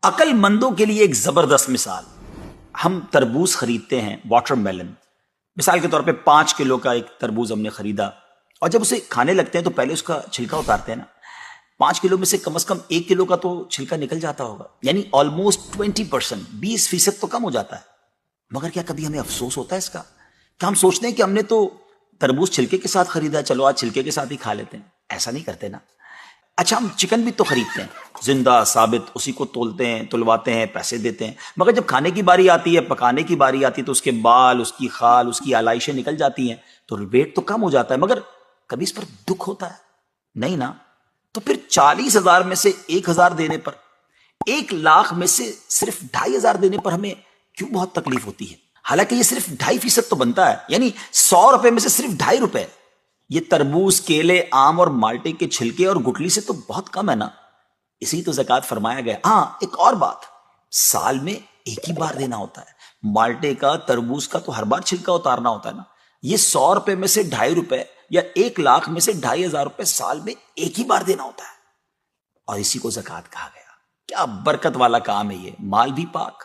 عقل مندوں کے لیے ایک زبردست مثال. ہم تربوز خریدتے ہیں، واٹر میلن. مثال کے طور پہ 5 کلو کا ایک تربوز ہم نے خریدا، اور جب اسے کھانے لگتے ہیں تو پہلے اس کا چھلکا اتارتے ہیں نا. 5 کلو میں سے کم از کم 1 کلو کا تو چھلکا نکل جاتا ہوگا، یعنی آلموسٹ 20%، 20% تو کم ہو جاتا ہے. مگر کیا کبھی ہمیں افسوس ہوتا ہے اس کا؟ کیا ہم سوچتے ہیں کہ ہم نے تو تربوز چھلکے کے ساتھ خریدا، چلو آج چھلکے کے ساتھ ہی کھا لیتے ہیں؟ ایسا نہیں کرتے نا. اچھا، ہم چکن بھی تو خریدتے ہیں، زندہ ثابت، اسی کو تولتے ہیں، تلواتے ہیں، پیسے دیتے ہیں، مگر جب کھانے کی باری آتی ہے، پکانے کی باری آتی ہے، تو اس کے بال، اس کی خال، اس کی آلائشیں نکل جاتی ہیں، تو ویٹ تو کم ہو جاتا ہے. مگر کبھی اس پر دکھ ہوتا ہے؟ نہیں نا. تو پھر 40,000 میں سے 1,000 دینے پر، 1,00,000 میں سے صرف 2,500 دینے پر ہمیں کیوں بہت تکلیف ہوتی ہے؟ حالانکہ یہ صرف 2.5% تو بنتا ہے، یعنی 100 روپے میں سے صرف 2.5 روپے. یہ تربوز، کیلے، آم اور مالٹے کے چھلکے اور گٹلی سے تو بہت کم ہے نا. اسی تو زکوٰۃ فرمایا گیا. ہاں، ایک اور بات، سال میں ایک ہی بار دینا ہوتا ہے. مالٹے کا، تربوز کا تو ہر بار چھلکا اتارنا ہوتا ہے نا. یہ 100 روپے میں سے 2.5 روپے یا 1,00,000 میں سے 2,500 روپے سال میں ایک ہی بار دینا ہوتا ہے، اور اسی کو زکوٰۃ کہا گیا. کیا برکت والا کام ہے یہ. مال بھی پاک،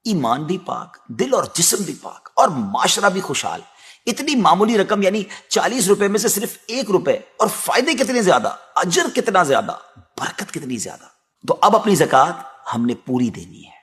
ایمان بھی پاک، دل اور جسم بھی پاک، اور معاشرہ بھی خوشحال. اتنی معمولی رقم، یعنی 40 روپے میں سے صرف 1 روپے، اور فائدے کتنے زیادہ، اجر کتنا زیادہ، برکت کتنی زیادہ. تو اب اپنی زکوٰۃ ہم نے پوری دینی ہے.